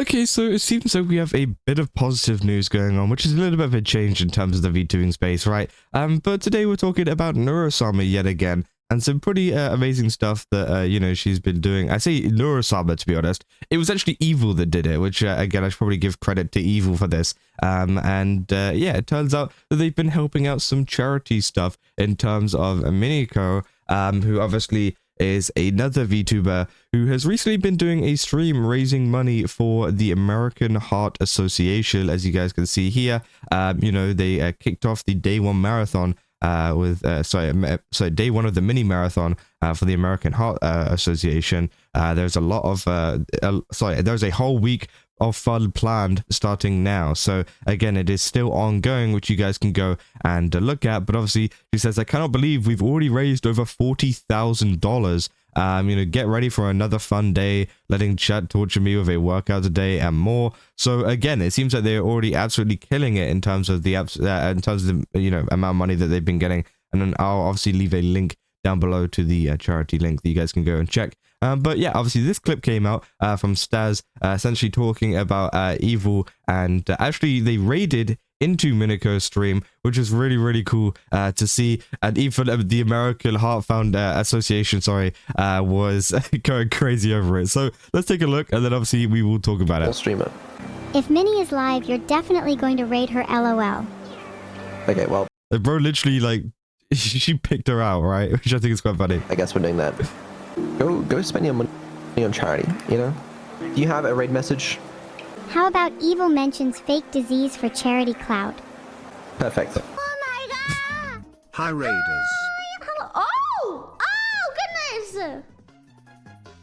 Okay, so it seems like we have a bit of positive news going on, which is a little bit of a change in terms of the VTubing space, right? But today we're talking about Neuro yet again, and some pretty amazing stuff that, you know, she's been doing. I say Neuro, to be honest. It was actually Evil that did it, which, again, I should probably give credit to Evil for this. Yeah, it turns out that they've been helping out some charity stuff in terms of Miniko, who obviously is another VTuber who has recently been doing a stream raising money for the American Heart Association. As you guys can see here, you know, they kicked off the day one marathon with day one of the mini marathon for the American Heart Association. There's a lot of there's a whole week of fun planned starting now. So again, it is still ongoing, which you guys can go and look at. But obviously, she says, I cannot believe we've already raised over $40,000. You know, get ready for another fun day, letting chat torture me with a workout today and more. So again, it seems like they're already absolutely killing it in terms of the you know, amount of money that they've been getting. And then I'll obviously leave a link down below to the charity link that you guys can go and check. But yeah, obviously this clip came out from Staz, essentially talking about Evil, and actually they raided into Miniko's stream, which is really, really cool to see. And even the American Heart Association, was going crazy over it. So let's take a look, and then obviously we will talk about it. I'll stream it. If Minnie is live, you're definitely going to raid her LOL. Okay, well, Bro literally, like, she picked her out, right? Which I think is quite funny. I guess we're doing that. Go spend your money on charity, you know? Do you have a raid message? How about Evil mentions fake disease for charity clout? Perfect. Oh my god! Hi Raiders. Hello. Oh! Oh, goodness!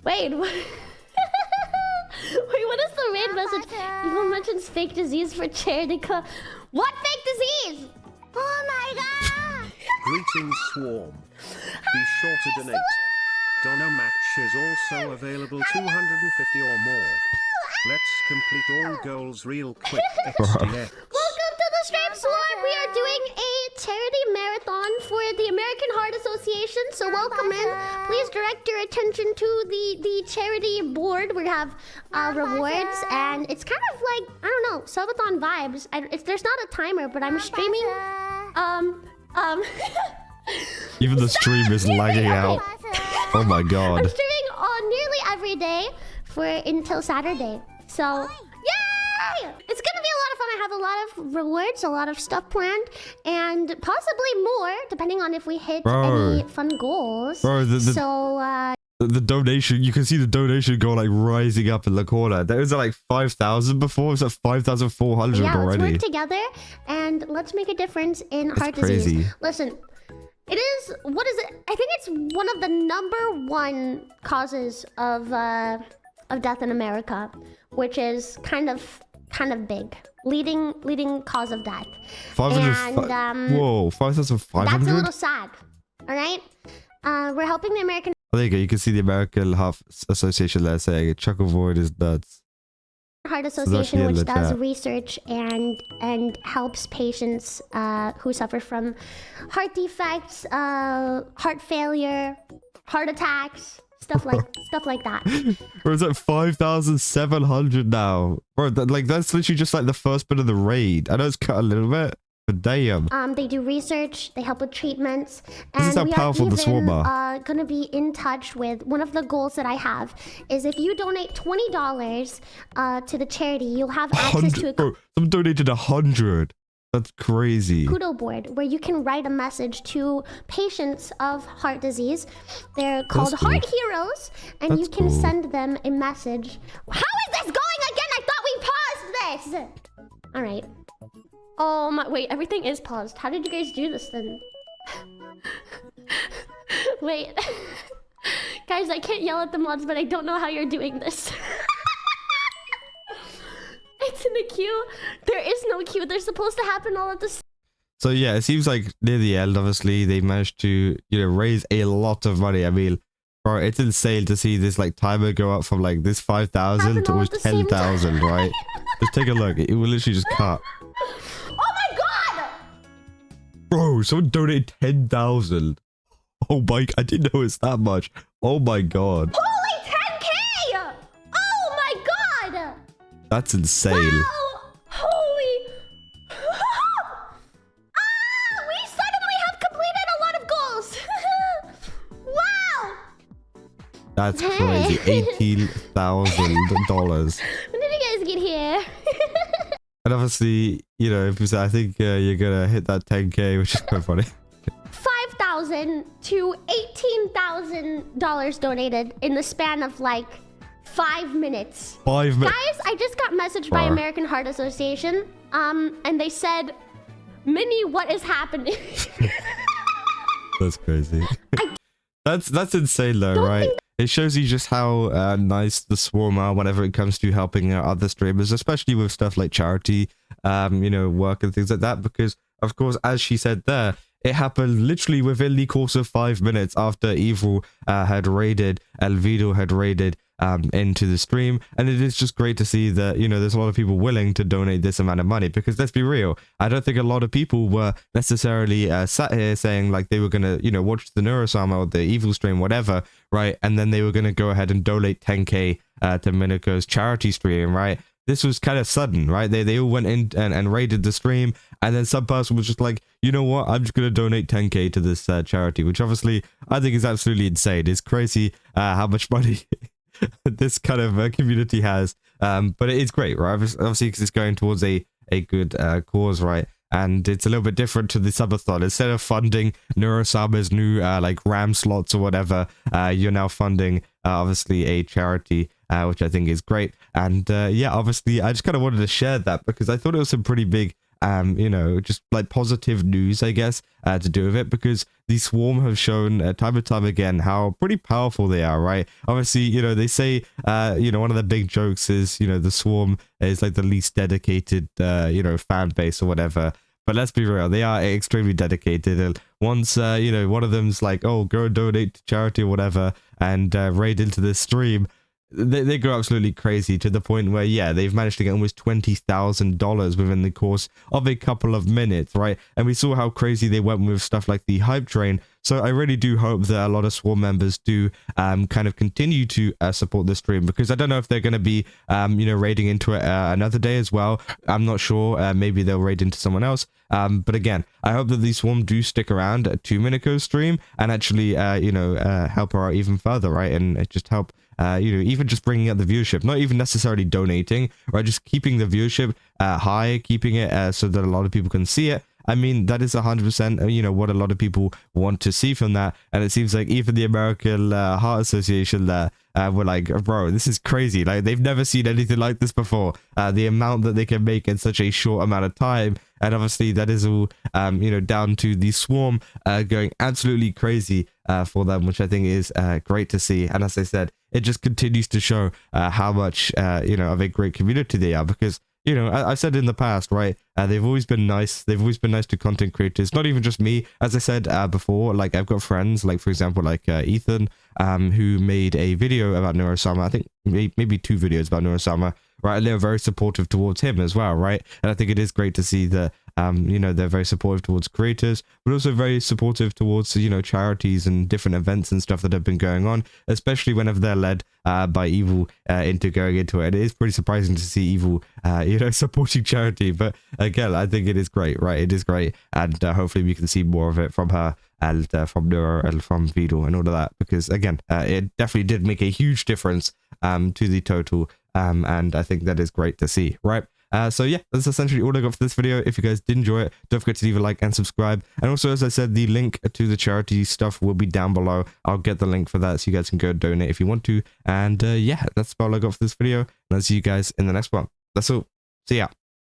Wait, what? Wait, what is the raid message? Evil mentions fake disease for charity clout. What fake disease? Oh my god! Greetings Swarm. Be sure to donate. Donor match is also available 250 or more. Let's complete all goals real quick. XDX. Welcome to the stream, Swarm. We are doing a charity marathon for the American Heart Association. So welcome in. Please direct your attention to the charity board. We have rewards, and it's kind of like, I don't know, subathon vibes. There's not a timer, but I'm streaming. Even the stream is lagging out. Oh my god. I'm streaming nearly every day until Saturday. So, yay! It's gonna be a lot of fun. I have a lot of rewards, a lot of stuff planned, and possibly more, depending on if we hit any fun goals. Bro, the donation, you can see the donation go like rising up in the corner. There was like 5,000 before. It's at 5,400 already. Let's work together and let's make a difference in heart disease. Listen, it is, what is it? I think it's one of the #1 causes of death in America, which is kind of big. Leading cause of death. 500. And whoa, 5,500. That's a little sad. All right. We're helping the American. Oh, there you go. You can see the American Heart Association there saying Chuckle Void is nuts. Heart Association, which does research and helps patients who suffer from heart defects, heart failure, heart attacks, stuff like that. Or is it 5,700 now? Bro, that's literally just like the first bit of the raid. I know it's cut a little bit, but damn. They do research. They help with treatments. This is how powerful the Swarm are. Gonna be in touch with one of the goals that I have is if you donate $20 to the charity, you'll have access to a bro, someone donated 100. That's crazy. Kudo board where you can write a message to patients of heart disease. They're called Heart Heroes, and you can send them a message. How is this going again? I thought we paused this. All right. Oh my, wait, everything is paused. How did you guys do this then? Wait. Guys, I can't yell at the mods, but I don't know how you're doing this. It's in the queue. There is no queue. They're supposed to happen all at the same. So yeah, it seems like near the end, obviously, they managed to, you know, raise a lot of money. I mean, bro, it's insane to see this like timer go up from like this 5,000 to almost 10,000, right? Just take a look. It will literally just cut. Oh my god! Bro, someone donated 10,000. Oh my, I didn't know it's that much. Oh my god. Holy 10K! Oh my god! That's insane. Wow! Holy! We suddenly have completed a lot of goals. Wow! That's crazy. $18,000. When did you guys get here? And obviously, you know, if you say, I think you're gonna hit that 10K, which is quite funny. $5,000 to $18,000 donated in the span of like 5 minutes. 5 minutes. Guys, I just got messaged by American Heart Association, and they said, Minnie, what is happening? That's crazy. That's insane though, right? It shows you just how nice the Swarm are whenever it comes to helping other streamers, especially with stuff like charity, you know, work and things like that. Because, of course, as she said there, it happened literally within the course of 5 minutes after Evil had raided, Elvido had raided into the stream. And it is just great to see that, you know, there's a lot of people willing to donate this amount of money, because let's be real, I don't think a lot of people were necessarily sat here saying like they were gonna, you know, watch the Neurosama or the Evil stream, whatever, right? And then they were gonna go ahead and donate 10K to Minako's charity stream, right? This was kind of sudden, right? They all went in and raided the stream, and then some person was just like, you know what, I'm just going to donate 10K to this charity, which obviously I think is absolutely insane. It's crazy how much money this kind of community has, but it is great, right? Obviously, because it's going towards a good cause, right? And it's a little bit different to the subathon. Instead of funding Neurosama's new like RAM slots or whatever, you're now funding obviously a charity, which I think is great. And yeah, obviously I just kind of wanted to share that because I thought it was some pretty big you know, just like positive news, I guess, to do with it, because the Swarm have shown time and time again how pretty powerful they are, right? Obviously, you know, they say, you know, one of the big jokes is, you know, the Swarm is like the least dedicated, you know, fan base or whatever. But let's be real, they are extremely dedicated. And once, you know, one of them's like, oh, go donate to charity or whatever, and raid into this stream, they go absolutely crazy to the point where, yeah, they've managed to get almost $20,000 within the course of a couple of minutes, right? And we saw how crazy they went with stuff like the hype train. So I really do hope that a lot of Swarm members do kind of continue to support the stream, because I don't know if they're going to be, you know, raiding into it another day as well. I'm not sure. Maybe they'll raid into someone else. But again, I hope that the Swarm do stick around to Minako's stream and actually, you know, help her out even further, right? And just help, you know, even just bringing up the viewership, not even necessarily donating, or just keeping the viewership high, keeping it so that a lot of people can see it. I mean, that is 100%, you know, what a lot of people want to see from that. And it seems like even the American Heart Association there were like, bro, this is crazy. Like, they've never seen anything like this before. The amount that they can make in such a short amount of time. And obviously that is all, you know, down to the Swarm going absolutely crazy for them, which I think is great to see. And as I said, it just continues to show how much, you know, of a great community they are, because, you know, I said in the past, right, they've always been nice. They've always been nice to content creators, not even just me. As I said before, like, I've got friends, like, for example, like Ethan, who made a video about Neurosama. I think maybe 2 videos about Neurosama, right? And they're very supportive towards him as well, right? And I think it is great to see that, you know, they're very supportive towards creators, but also very supportive towards, you know, charities and different events and stuff that have been going on, especially whenever they're led by Evil into going into it. And it is pretty surprising to see Evil, you know, supporting charity. But again, I think it is great, right? It is great. And hopefully we can see more of it from her and from Neuro and from Vedal and all of that, because again, it definitely did make a huge difference to the total. And I think that is great to see, right? So yeah, that's essentially all I got for this video. If you guys did enjoy it, don't forget to leave a like and subscribe. And also, as I said, the link to the charity stuff will be down below. I'll get the link for that so you guys can go donate if you want to. And yeah, that's all I got for this video. And I'll see you guys in the next one. That's all. See ya.